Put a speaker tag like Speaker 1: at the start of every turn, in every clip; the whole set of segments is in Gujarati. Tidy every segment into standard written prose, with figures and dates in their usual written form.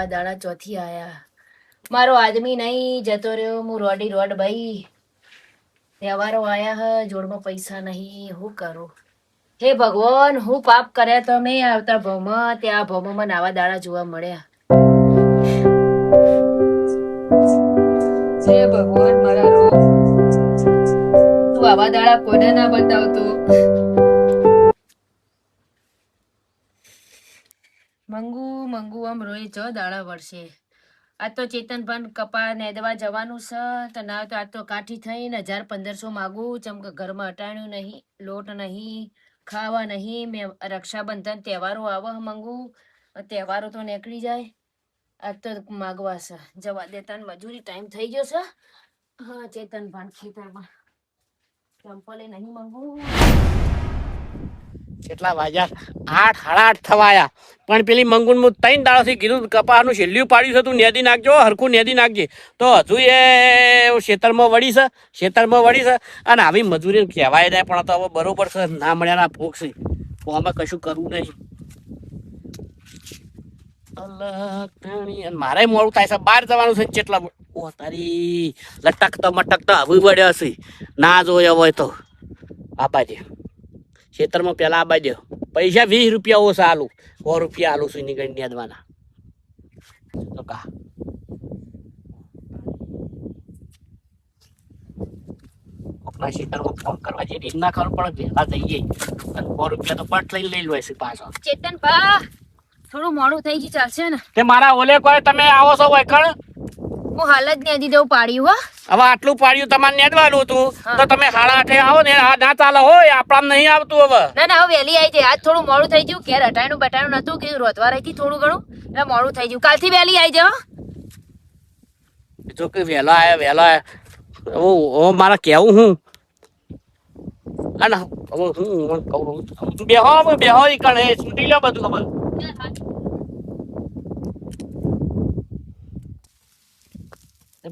Speaker 1: આવા દાડા ચોથી આયા. મારો આદમી નહીં જતો રહ્યો, હું રોડી રોડ ભાઈ. તહેવારો આયા હ, જોડમાં પૈસા નહીં, હું કરું? હે ભગવાન, હું પાપ કર્યા તો મેં આવતા ભોમાં, ત્યાં ભોમાં મને આવા દાડા જોવા મળ્યા. હે ભગવાન, મારા રોગ તું આવા દાડા કોઈને ના બતાવતો. મંગુ મંગુ આમ રોય ચો દાડા વર્ષે. આ તો ચેતનભાન કપા નેદવા જવાનું છે, તો ના તો આ તો કાઠી થઈને 1000-1500 માગું. ચમ કે ઘરમાં અટાણ્યું નહીં, લોટ નહીં, ખાવા નહીં. મેં રક્ષાબંધન તહેવારો આવે મંગુ, તહેવારો તો નીકળી જાય. આ તો માગવા છે, જવા દેતા મજૂરી ટાઈમ થઈ ગયો છે. હા ચેતનભાન ખેતરમાં ચંપલે નહીં મંગુ.
Speaker 2: કેટલા વાગ્યા? 8 સાડા 8 થવાયા. પણ પેલી મંગુન હું 3 દાડાથી કીધું કપાસનું છેલ્લું પાડ્યું છે, તું નેદી નાખજો, હરખું નેદી નાખજે. તો હજુ એ ખેતરમાં વળી છે અને આવી મજૂરી કહેવાય નહીં. પણ તો હવે બરોબર છે, ના મળ્યાના ભોગ છે, તો આમાં કશું કરવું નહીં. મારે મોડું થાય છે, બહાર જવાનું છે. કેટલા તારી લટકતો મટકતો હવે વળ્યો છે. ના જોયો હોય તો આબાજે ખેતરમાં પેલા આબાજે પૈસા 20 રૂપિયા ઓછા આલું, 100 રૂપિયા આલું છું નીકળી નેદવાના. તો કા ખેતરમાં ફોન કરવા જઈએ ના ખબર પડે, વહેલા જઈએ 100 રૂપિયા તો પટ લઈ લો છે પાછો.
Speaker 1: ચેતનભા થોડું મોડું થઈ ગયું, ચાલશે ને?
Speaker 2: તે મારા ઓલે કોઈ તમે આવો છો વૈકણ?
Speaker 1: હું હાલ જ નેદી દઉં પાડ્યું. હો
Speaker 2: હવે આટલું પાડ્યું તમારે નેદવાનું હતું, તો તમે 8:30 આવો ને. ના ચાલે હોય, આપણા નહીં આવતું હવે.
Speaker 1: ના હવે વહેલી આવી જાય. આજ થોડું મોડું થઈ ગયું, ઘેર હટાણું બટાણું નતું કે રોધવા રહી હતી થોડું ઘણું, એટલે મોડું થઈ ગયું. કાલથી વહેલી આવી જાવ.
Speaker 2: જો કે વહેલો આવ્યો મારે કેવું હું અને હવે હું કહું બેહો ઈ કણે છૂટી લો બધું. ખબર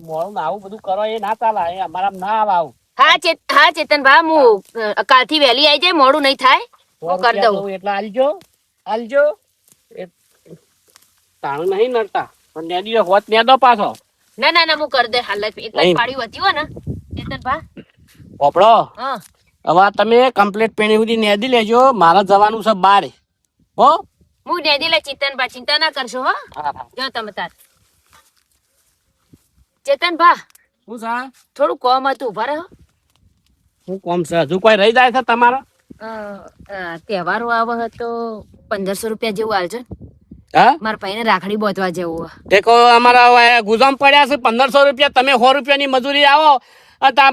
Speaker 2: મોડું આવું બધું કરો એ ના ચાલે, અમારા ના આવું.
Speaker 1: હા ચેતનભા, હું કાલથી વહેલી આવી જાય, મોડું નહીં થાય, હું કરી દઉં.
Speaker 2: એટલે આલજો તાણું નહીં નડતા, પણ નેદી હોત નેદો પાછો.
Speaker 1: ના હું કરી દે. હાલ એકલા પાડ્યું હતી હો ને ચેતનભા.
Speaker 2: ઓપડો
Speaker 1: હા
Speaker 2: હવે તમે કમ્પ્લીટ પેણી સુધી નેદી લેજો, મારે જવાનું છે બાર. હો
Speaker 1: હું નેદી લે ચેતનભા, ચિંતા ના કરશો. હો જો તમે તાર ચેતનભા
Speaker 2: શું છે?
Speaker 1: થોડું કોમ હતું, ઉભા રહો.
Speaker 2: શું કોમ છે? હજુ કોઈ રહી જાય છે તમારા?
Speaker 1: તહેવારો આવે તો 1500 રૂપિયા જેવું આલજો.
Speaker 2: હા
Speaker 1: મારા ભાઈને રાખડી બોધવા જેવું.
Speaker 2: દેખો અમારા ગુજામ પડ્યા છે 1500 રૂપિયા, તમે 100 રૂપિયાની મજૂરી આવો.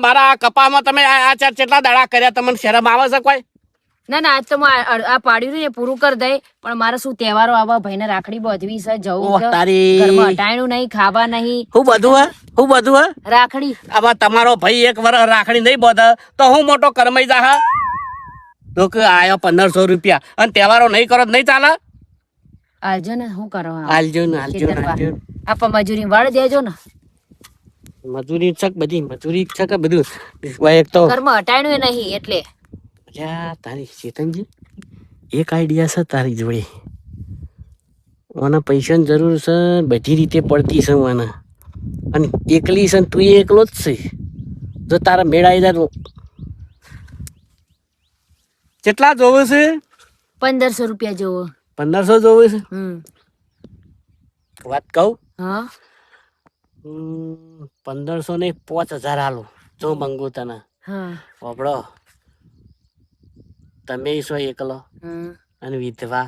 Speaker 2: મારા કપામાં તમે આ કેટલા દાડા કર્યા, તમને શરમ આવે છે કોઈ?
Speaker 1: ના આજ તો આ પાડ્યું ને પૂરું કરી દે. પણ મારે શું તહેવારો આવા, ભાઈને રાખડી બોધવી છે, જવું છે. ઘરમાં હટાણું નહીં, ખાવા નહીં.
Speaker 2: હું બધું હે
Speaker 1: રાખડી.
Speaker 2: હવે તમારો ભાઈ 1 વર્ષ રાખડી નહીં બોધે તો હું મોટો કરમાઈ જા. તો કે આયો 1500 રૂપિયા અને તહેવારો નહીં કરો નહીં ચાલે.
Speaker 1: આલજો ને, શું કરો?
Speaker 2: આલજો ને.
Speaker 1: આપ મજૂરી વાળ દેજો ને.
Speaker 2: મજૂરી છે બધી, મજૂરી છે કે બધું એક તો
Speaker 1: ઘરમાં હટાણું નહીં એટલે.
Speaker 2: તારી ચેતનજી એક આઈડિયા છે તારી જોડે. મને પૈસાની જરૂર છે, બધી રીતે પડતી છે મને, અને એકલી છે તું એકલો જ છે. જો તારા મેળાઈ જાય કેટલા જોવે છે?
Speaker 1: 1500 રૂપિયા જોવો.
Speaker 2: 1500 જોવે છે? વાત કહું?
Speaker 1: હા
Speaker 2: 1500 ને 5000 હાલો જો મંગુ તને. બાપડો તમે છો એકલો અને વિધવા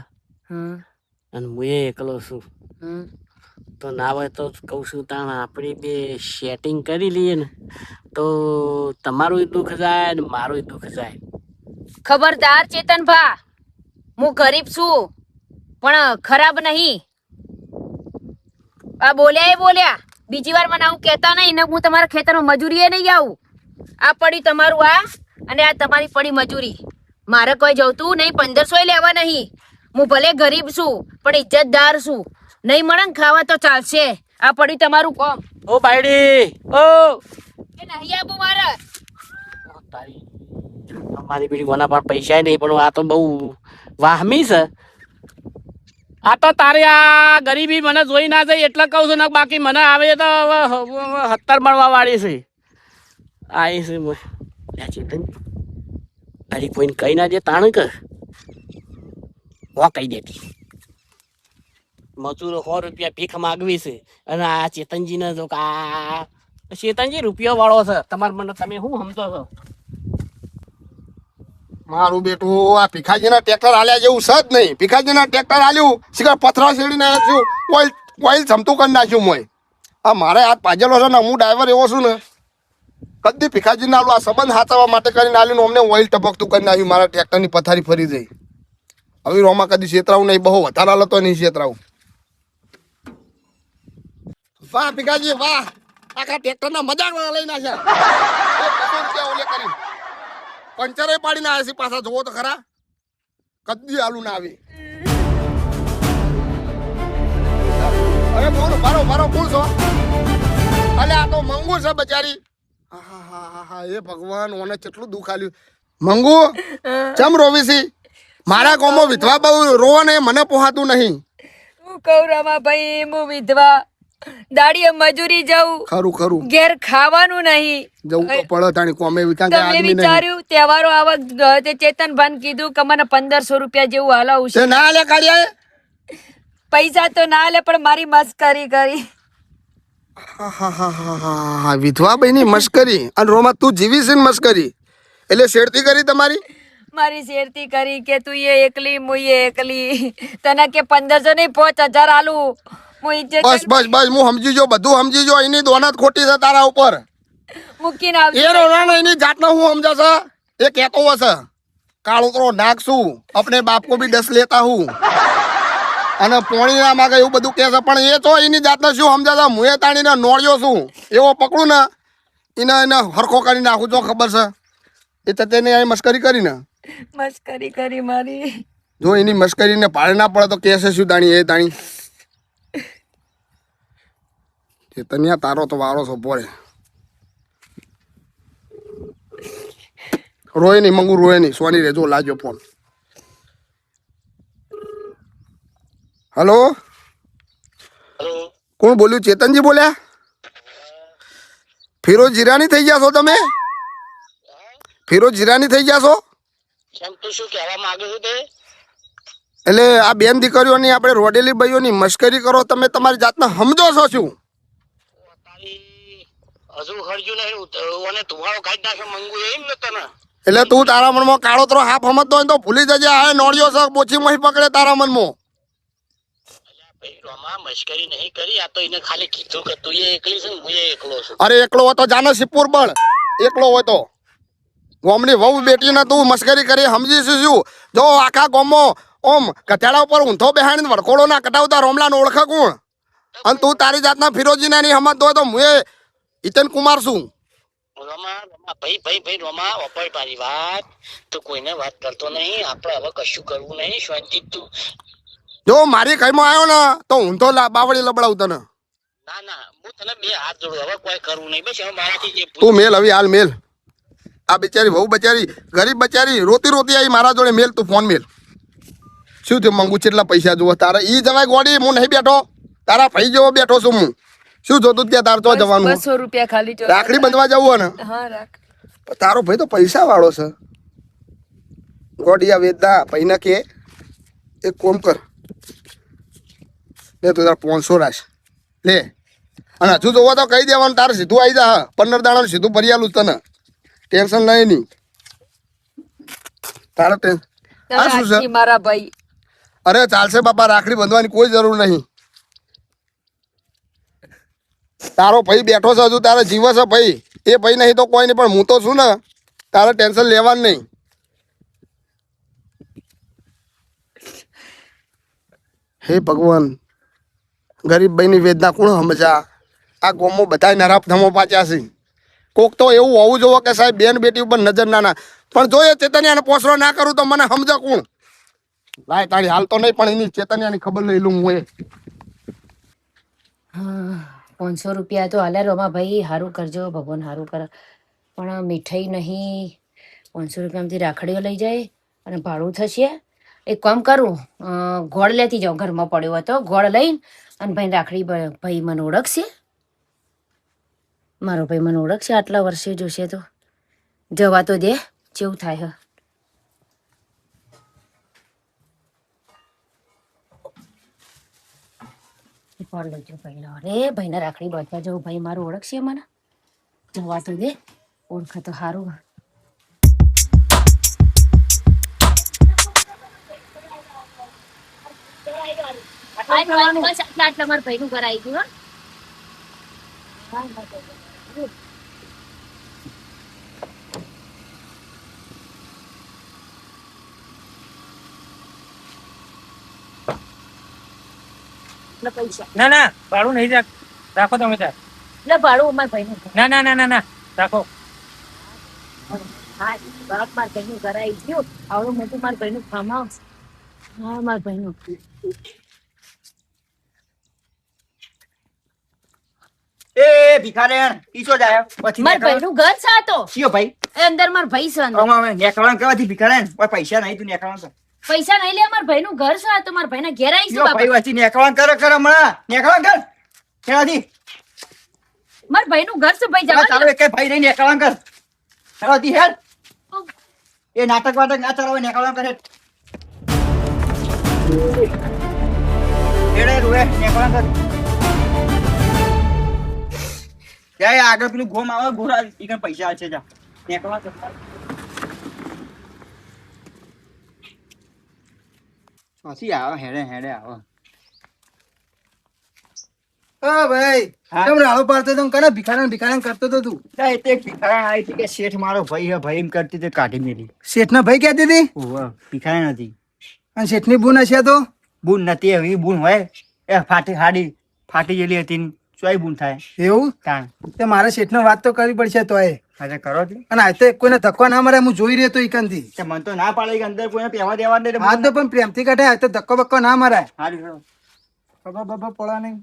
Speaker 2: અને હું એકલો છું, તો ના હોય તો કહું છું તાણ આપણે બે સેટિંગ કરી લઈએ ને, તો તમારું દુઃખ જાય ને મારું દુઃખ જાય.
Speaker 1: ખબરદાર ચેતનભા, હું ગરીબ છું પણ ખરાબ નહીં. આ બોલ્યા બીજી વાર મને આવું કહેતા નહીં ને. હું તમારા ખેતરમાં મજૂરીએ નહીં આવું. આ પડી તમારું આ અને આ તમારી પડી મજૂરી. મારે કોઈ જવતું નહીં, 1500 લેવા નહીં. હું ભલે ગરીબ છું પણ ઇજ્જતદાર છું. નહીં મળે ને ખાવા તો ચાલશે. આ પડ્યું તમારું કોમ.
Speaker 2: ઓ બાયડી ઓ
Speaker 1: એ નહીં આબુ મારે.
Speaker 2: તારી અમારી બીડી કોના પણ પૈસા નહીં, પણ આ તો બહુ વાહમી છે. આ તો તારી આ ગરીબી મને જોઈ ના જાય એટલે કહું છું ને, બાકી મને આવે તો હત્તર મળવા વાળી છે. આવી છે ચેતન, અરે કોઈને કહી ના દે તાણ કે કહી દેતી. મજૂરો 100 રૂપિયા ભીખ માગવી છે અને આ ચેતનજીને જો કે આ ચેતનજી રૂપિયો વાળો છે તમારે, મને તમે શું સમજો છો?
Speaker 3: મારું બેટું આ ભીખાજીના ટ્રેક્ટર હાલ્યા જેવું છે જ નહીં. ભીખાજીના ટ્રેક્ટર હાલ્યું શીખર પથરા શેડીને નાખ્યું, ઓઇલ ઓઇલ જમતું કરી નાખ્યું મોય. આ મારે હાથ પાજેલો છે ને, હું ડ્રાઈવર એવો છું ને, કદી ભીખાજીને આલું આ સંબંધ સાચવવા માટે કરીને આલ્યું ને અમને ઓઇલ ટપકતું કરી નાખ્યું. મારા ટ્રેક્ટરની પથારી ફરી જઈ. હવે રોમાં કદી છેતરાવું નહીં, બહુ વધારે હાલતો નહીં છેતરાવું. વાહ ભીખાજી વાહ, આખા ટ્રેક્ટરના મજાક લઈ નાખ્યા. પંચરે પાડીને આવ્યા છે પાછા, જોવો તો ખરા. કદી આલુ ના આવી. અરે બોલો મારો મારો કોણ છો? અલે આ તો મંગુ છે બચારી. હા એ ભગવાન, ઓને કેટલું દુઃખ આલ્યું. મંગુ ચમ રોવીસી? મારા કોમો વિધવા બહુ રોવા ને મને પોહાતું નહીં.
Speaker 4: હું કહું રમાભાઈ, હું વિધવા, દાડીએ મજૂરી જાઉં,
Speaker 3: ખરું ખરું
Speaker 4: ઘેર ખાવાનું નહીં.
Speaker 3: જવું તો પડે તાણી કોમે વિચાર કે
Speaker 4: તમે
Speaker 3: આદમી નહીં.
Speaker 4: વિચાર્યું તહેવારો આવક તે ચેતનભાન કીધું કે મને 1500 રૂપિયા જેવું હાલાવું
Speaker 3: તે
Speaker 4: છે.
Speaker 3: ના લે કાઢ્યા.
Speaker 4: પૈસા તો ના લે પણ મારી મસ્કરી કરી.
Speaker 3: હા વિધવા બહેની મસ્કરી અને રોમાં તું જીવી છે ને મસ્કરી, એટલે શેરતી કરી તમારી.
Speaker 4: મારી શેરતી કરી કે તું એ એકલી હું એ એકલી, તને કે 1500 નહીં 5000 આલું. હું ઈ
Speaker 3: બસ બસ બસ હું સમજી જો, બધું સમજી જો. એની દોનત ખોટી છે તારા ઉપર.
Speaker 4: મૂકીને આવજો.
Speaker 3: એ રોરાનો એની જાતનો હું સમજાશે. એ કહેતો હશે કાળો તો નાખશું, અપને બાપ કો ભી ડસ લેતા હું, અને પોણી ના માગે એવું બધું કહે છે. પણ એ તો એની જાતને શું સમજાશે? હું એ તાણીને નોળ્યો છું, એવો પકડું ને એને હરખો કરી નાખું. જો ખબર છે એ તો તેને અહીં મસ્કરી કરી ને,
Speaker 4: મસ્કરી કરી મારી.
Speaker 3: જો એની મસ્કરીને ભાડે ના પડે તો કહેશે શું તાણી? એ તાણી તનિયા તારો તો વારો છો પોરે. રોય નહીં મંગુ, રોય નહીં. સોની રેજો લાજો ફોન. હલો કોણ બોલ્યું? ચેતનજી બોલ્યા? ફિરોજ જીરાની થઈ ગયા છો તમે? ફિરોજ જીરાની થઈ ગયા છો?
Speaker 2: કેમ તું શું કહેવા માંગે છે તે?
Speaker 3: એટલે આ બેન દીકરીઓની આપણે રોડેલી ભાઈઓની મશ્કરી કરો તમે, તમારી જાતને સમજો છો શું?
Speaker 2: હજુ હરજ્યું નહીં અને તુવાળો કાઢી નાખે મંગુ એમ નતો ને.
Speaker 3: એટલે તું તારા મનમાં કાળો તો હાફ સમજતો હોય તો ભૂલી જજે. આ નોળિયો છે બોચી મહી પકડે તારા મનમાં.
Speaker 2: ભાઈ રોમા મશ્કરી નહીં કરી, આ તો એને ખાલી કીધું કે તું એ એકલી છે ને હું એ એકલો છું.
Speaker 3: અરે એકલો હોય તો જાને સિપુર બળ. એકલો હોય તો ગોમની વહુ બેટીને તું મશ્કરી કરી સમજી શું? જો આખા ગોમમાં ઓમ કથેડા ઉપર ઊંધો બેહાડીને વડકોળો ના કટાવતા રોમલાને ઓળખે કોણ? અને તું તારી જાતના ફિરોજીના નહીં સમજતો હોય તો હું એ ઈતન કુમાર છું.
Speaker 2: રોમા રોમા ભાઈ રોમા અપાય મારી વાત, તું કોઈને વાત કરતો નહીં. આપણે હવે કશું કરવું નહીં, શાંતિ તું.
Speaker 3: જો મારી કઈમાં આવ્યો ને તો ઊંધો બાવળી લબડાવું તને.
Speaker 2: ના ના હું તને 2 હાથ જોડું, હવે કોઈ કરવું નહીં. બસ હવે મારાથી જે
Speaker 3: તું મેલ હવે હાલ મેલ. આ બિચારી વહુ બચારી ગરીબ બચારી રોતી રોતી આવી મારા જોડે. મેલ તું ફોન મેલ. શું થયું મંગુ? કેટલા પૈસા જોવો તારે? ઈ જવાય ગોડી, હું નહીં બેઠો. તારા ભાઈ જેવો બેઠો છું હું. શું જોતું ત્યાં તાર તો જવાનું?
Speaker 4: 200 રૂપિયા ખાલી જો.
Speaker 3: રાખડી બંધવા જવું હોય ને?
Speaker 4: હા રાખ.
Speaker 3: તારો ભાઈ તો પૈસા વાળો છે. ગોડિયા વેદા ભાઈને કે એક કોમ કર લે, તું તાર 500 રાખ લે. અને હજુ જોવો તો કહી દેવાનું, તારે સીધું આવી જા. 15 દાડાનું સીધું ભરી આલું તને, ટેન્શન નહીં. નહીં તારે આ શું છે?
Speaker 4: મારા ભાઈ
Speaker 3: અરે ચાલશે બાપા, રાખડી બંધવાની કોઈ જરૂર નહીં. તારો ભાઈ બેઠો છે, હજુ તારે જીવ છે ભાઈ. એ ભાઈ નહીં તો કોઈ નહીં, પણ હું તો છું ને, તારે ટેન્શન લેવાનું નહીં. હે ભગવાન, ગરીબ ભાઈની વેદના કોણ સમજા? આ ગોમો બધા નરાપ ધમો પાચ્યા છે. કોક તો એવું હોવું જોવો કે સાહેબ બેન બેટી ઉપર નજર ના. પણ જો એ ચેતન્યાને પોસરો ના કરું તો મને સમજા કોણ? લાય તારી હાલ તો નહીં, પણ એની ચેતન્યાની ખબર લઈ લઉં હું.
Speaker 1: 500 રૂપિયા તો હાલે રોમા ભાઈ, સારું કરજો, ભગવાન સારું કરે. પણ મીઠાઈ નહીં, 500 રૂપિયામાંથી રાખડીઓ લઈ જાય અને ભાડું થશે એક કામ કરું, ગોળ લેતી જાઉં, ઘરમાં પડ્યો હતો, ગોળ લઈને અને ભાઈ રાખડી ભાઈ મને ઓળખશે, મારો ભાઈ મને ઓળખશે, આટલા વર્ષે જોશે તો જવા તો દે, કેવું થાય. ફોન લઈ જાઉં ભાઈનો. અરે ભાઈને રાખડી બાંધવા જવું, ભાઈ મારું ઓળખશે મને, જવા તો દે, ઓળખે તો સારું. આટલા મારા ભાઈનું ઘર આવી ગયું. પૈસા
Speaker 5: ના ના ભાડું નહીં રાખો તમે ત્યાં.
Speaker 1: એટલે ભાડું અમારા ભાઈનું ઘર.
Speaker 5: ના ના ના ના ના રાખો.
Speaker 1: હા બાપ મારા ભાઈનું ઘર આવી ગયું. આવડું મોટું મારા ભાઈનું ફાર્મ હાઉસ. હા મારા ભાઈનું.
Speaker 6: એ ભિખારણ ઈસો જાય પછી
Speaker 1: મારા ભાઈનું ઘર છે આ તો.
Speaker 6: કયો ભાઈ
Speaker 1: એ અંદર મારા ભાઈ છે અંદર.
Speaker 6: આમાં નેકળવાનું કહેવાથી ભિખારણ ઓય પૈસા નહીં તું નેકળવાનું કર
Speaker 1: પૈસા નહીં લે, મારા ભાઈનું ઘર છે આ તો, મારા ભાઈના ઘેર આવીશું
Speaker 6: કયો ભાઈ
Speaker 1: બાપા.
Speaker 6: વચ્ચે નેકળવાનું કર હમણાં નેકળવાનું કર ખેડાથી
Speaker 1: મારા ભાઈનું ઘર છે ભાઈ, જવા
Speaker 6: ચાલો
Speaker 1: દે.
Speaker 6: એક ભાઈ નહીં નેકળવાનું કર ખેડાથી હેડ એ નાટક વાટક ના ચાલો નેકળવાનું કર હેડ રૂએ નેકળવાનું કર જાય આગળ પેલું ગોમ આવે ગોરા ઈ પૈસા આવશે જા નેકળવાનું કર પછી આવો હેડે હેડે આવો
Speaker 7: ભાઈ
Speaker 6: હા?
Speaker 7: કેમ રાડો પાડતો તો કને ભિખારણ કરતો તો તું
Speaker 6: તે ભિખારણ આવી હતી કે શેઠ મારો ભાઈ હે ભાઈ એમ કરતી તે કાઢી મેલી
Speaker 7: શેઠના ભાઈ કહેતી હતી
Speaker 6: ઓહો ભિખારણ હતી
Speaker 7: અને શેઠની બૂન હશે તો
Speaker 6: બૂન નથી એવી બૂન હોય એ ફાટી ગયેલી હતી ને ચોય બૂન થાય
Speaker 7: એવું
Speaker 6: તાણ
Speaker 7: તે મારે શેઠને વાત તો કરવી પડશે તોય
Speaker 6: અરે કરો છો
Speaker 7: અને આ તો કોઈને ધક્કો ના મારે હું જોઈ રહ્યો તો ઈકનથી
Speaker 6: તે મને તો ના પાડે કે અંદર કોઈને પહેવા દેવા દે
Speaker 7: આ તો પણ પ્રેમથી કાઢે આ તો ધક્કો બક્કો ના મારાય
Speaker 6: હારી હેડો
Speaker 7: ખબર બબર પડવા નહીં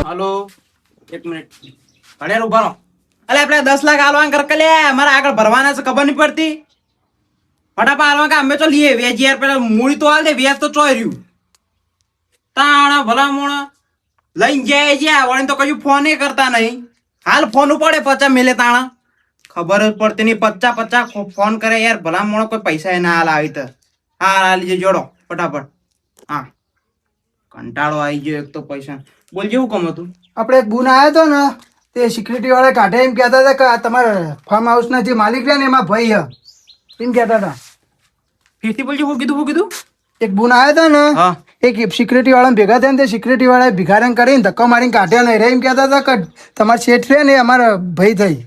Speaker 5: હાલો એક મિનિટ ભણ્યા ઉભા રહો. અલે આપણે 10 લાખ આલવાન કર લે મારા આગળ ભરવાના છે ખબર નહીં પડતી. ફટાફટ આલવાન કે અમે તો લઈએ વેજ યાર પેલા મૂડી તો હાલ દે વેજ તો ચોય રહ્યું તાણા ભલા મોણ લઈને જાય છે વળી તો કયું ફોન કરતા નહીં. હાલ ફોન ઉપાડે 50 મેલે તાણા ખબર જ પડતી નહીં 50 ફોન કરે યાર ભલા મોણ કોઈ પૈસા ના હાલ આવી તો હા હાલી જોડો ફટાફટ. હા કંટાળો આવી ગયો એક તો પૈસા બોલ જેવું કમ હતું.
Speaker 7: આપણે એક બૂન આવ્યો હતો ને તે સિક્યુરિટી વાળા કાઢે એમ કહેતા હતા કે આ તમારા ફાર્મ હાઉસના જે માલિક રહ્યા ને એમાં ભાઈ હે એમ કહેતા હતા.
Speaker 5: ફીરથી બોલજો શું કીધું
Speaker 7: એક બૂન આવ્યો હતો ને
Speaker 5: હા
Speaker 7: એક સિક્યુરિટી વાળા ભેગા થયા ને તે સિક્યુરિટી વાળા ભિખારણ કરીને ધક્કો મારીને કાઢ્યો નહીં રે એમ કહેતા હતા કે તમારા શેઠ રે ને એ અમારા ભાઈ થઈ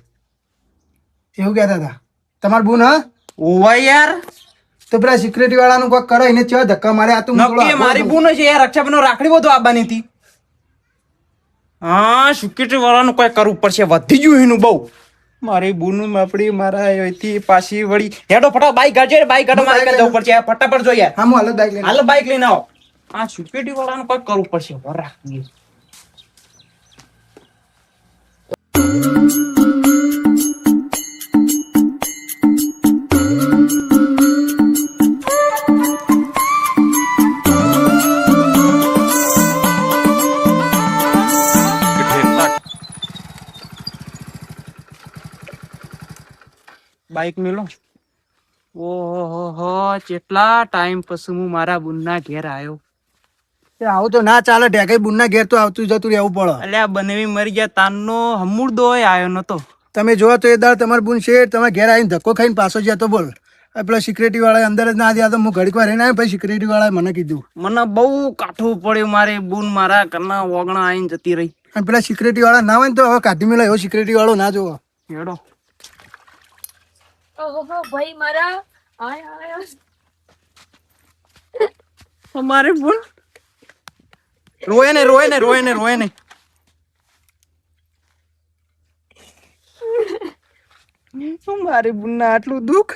Speaker 7: એવું કહેતા હતા. તમારા બૂન હા
Speaker 5: ઓવા યાર
Speaker 7: તો પેલા સિક્યુરિટી વાળાનું કોઈ કરો એને ચેવા ધક્કા મારે આ તો હું થોડો
Speaker 5: નક્કી
Speaker 7: આગળ
Speaker 5: મારી
Speaker 7: છું.
Speaker 5: બૂન છે યાર રક્ષાબંધન રાખડી બધું આવવાની હતી. હા સિક્યુરિટી વાળાનું કોઈ કરવું પડશે વધી ગયું એનું બહુ મારી બૂન આપડી મારા અહીંથી પાછી વળી હેડો ફટાફટ બાઈક કાઢજે બાઈક કાઢો મારે કઈ જવું પડશે ફટાફટ જો યાર
Speaker 7: હા હું હાલત બાઈક લઈને
Speaker 5: હાલ બાઈક લઈને આવો. આ સિક્યુરિટી વાળાનું કોઈ કરવું પડશે વર રાખવી. બાઈક મેલો. ઓહો કેટલા ટાઈમ પછી હું મારા બુનના ઘેર આવ્યો.
Speaker 7: એ આવું તો ના ચાલે ઢેકાઈ બુનના ઘેર તો આવતું જતું રહેવું પડે.
Speaker 5: અલ્યા બનેવી મરી ગયા તાનનો હમુરદોય આવ્યો નતો.
Speaker 7: તમે જોવો તો એ દાળ તમારા બુન શેઠ તમે ઘેર આવીને ધક્કો ખાઈને પાછો જતો બોલ પેલા સિક્યુરિટી વાળા અંદર જ ના દ્યા તો હું ઘડીક વાર રહીને આવ્યો પછી સિક્યુરિટી વાળાએ મને કીધું
Speaker 5: મને બહુ કાઠું પડ્યું મારી બુન મારા ઘરના ઓગણા આવીને જતી રહી.
Speaker 7: અને પેલા સિક્યુરિટી વાળા ના હોય ને તો હવે કાઢી મેળો એવો સિક્યુરિટી વાળો ના જોવો.
Speaker 5: હેડો
Speaker 4: ઓહો ભાઈ મારા આય આય
Speaker 5: અમારી બુન રોય ને મારી બુન ના આટલું દુઃખ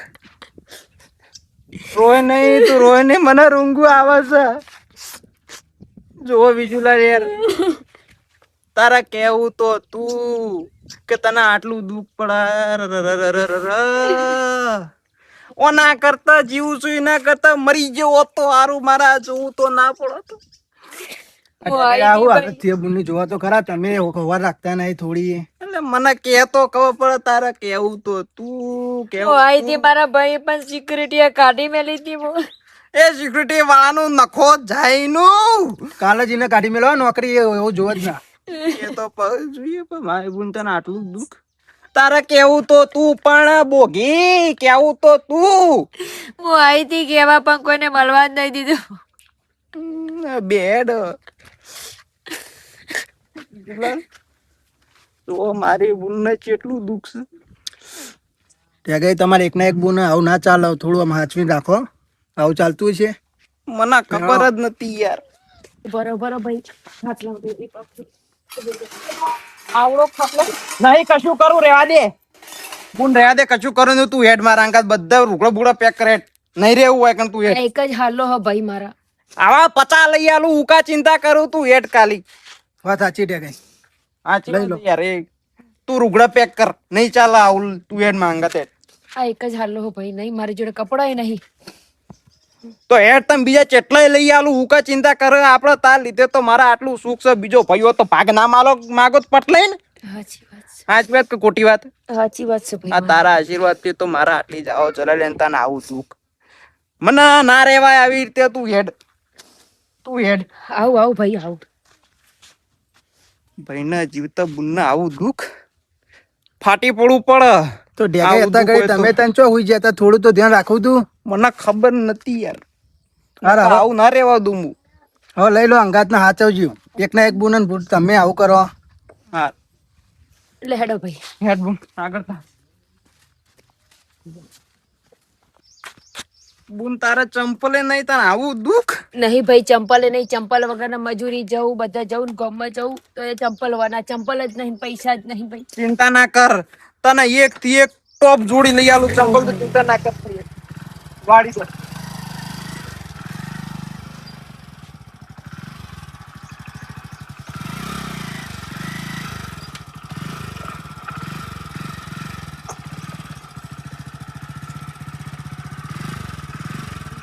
Speaker 5: રોય નહીં મને રૂંગું આવે છે. જો વિજુલાલ યાર તારા કેવું તો તું કે તને આટલું દુઃખ પડે ઓના કરતા જીવું છું એના કરતા મરી ગયો તો હારું મારા જોવું તો ના પડત.
Speaker 7: આવું હાલત થયો બુનની જોવા તો ખરા તમે ખબર રાખતા નહીં થોડી
Speaker 5: એટલે મને કે તો ખબર પડે તારા કેવું તો તું કેવું
Speaker 4: અહીંથી મારા ભાઈ પણ સિક્યુરિટી કાઢી મેલી હતી
Speaker 5: એ સિક્યુરિટી વાળાનું નખો જાય નું
Speaker 7: કાલે જ એને કાઢી મેળવા નોકરી એવું જોવા જ ના
Speaker 5: એ તો જોઈએ પણ મારી બુન તને આટલું દુઃખ તારે કેવું તો તું પણ બોગી કેવું તો તું
Speaker 4: હું અહીંથી કેવા પણ કોઈને મળવા જ નહીં દીધું.
Speaker 5: બેડ તો મારી બુનને કેટલું દુઃખ છે.
Speaker 7: ત્યાં ગઈ તમારે એકના એક બુન આવું ના ચાલે થોડું આમ હાચવીને રાખો આવું ચાલતું છે
Speaker 5: મને ખબર જ નથી યાર.
Speaker 1: બરોબર ભાઈ
Speaker 5: આવડો ખપલો નહીં કશું કરું રેવા દે બુન રેવા દે કશું કરું નહીં તું હેડ મારા અંગાત બધા રૂકડો બુકડો પેક કરે નહીં રેવું હોય કે તું હેડ
Speaker 1: એક જ હાલો હો ભાઈ મારા.
Speaker 5: આવા પચા લઈ આલું ઉકા ચિંતા કરું તું હેડ કાલી
Speaker 7: વાત સાચી ત્યાં ગઈ
Speaker 5: હા યાર એ તું રૂગડા પેક કર નહીં ચાલે આવું તું હેડ માંગા તે
Speaker 1: આ એક જ હાલો હો ભાઈ નહીં મારી જોડે કપડાય નહીં.
Speaker 5: તો હેડ તમે બીજા ચેટલાય લઈ આલું ઉકા ચિંતા કરે આપડે તાર લીધે તો મારા આટલું સુખ છે બીજો ભાઈઓ તો ભાગ ના માગો તો પટ લઈ ને
Speaker 1: સાચી વાત છે.
Speaker 5: સાચી વાત કે ખોટી વાત
Speaker 1: સાચી વાત છે
Speaker 5: આ
Speaker 1: ભાઈ.
Speaker 5: તારા આશીર્વાદ થી તો મારા આટલી જાઓ ચલા લે તને આવું સુખ મને ના રેવાય આવી રીતે તું હેડ
Speaker 1: આવું ભાઈ આવું.
Speaker 5: ભાઈના જીવતા બુનના આવું દુઃખ ફાટી પડવું પડે
Speaker 7: તો ડેગે
Speaker 5: આવું
Speaker 7: હતા
Speaker 5: દુઃખ
Speaker 7: ગઈ
Speaker 5: હોય તો.
Speaker 7: તમે તને ચો હોઈ ગયા તા થોડું તો ધ્યાન રાખવું તું
Speaker 5: મને ખબર નથી યાર
Speaker 7: હારે હવે
Speaker 5: આવું ના રેવા દઉં હું
Speaker 7: હવે લઈ લો અંગાતના હાચવજો એકના એક બુન ને તમે આવું કરો
Speaker 5: હા
Speaker 1: એટલે હેડો ભાઈ.
Speaker 5: હેડ બુન આગળ થા બુન તારા ચંપલે નહીં તને આવું દુઃખ
Speaker 1: નહીં ભાઈ ચંપલે નહીં ચંપલ વગર મજૂરી જવું બધા જવું ગામમાં જવું તો એ ચંપલ વાના ચંપલ જ નહીં પૈસા જ નહીં ભાઈ.
Speaker 5: ચિંતા ના કર તને એક થી એક ટોપ જોડી લઈ આલું ચંપલ તો ચિંતા ના કર વાડી દો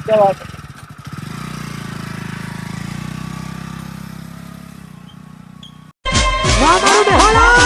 Speaker 7: વાહ મારું બેહાલા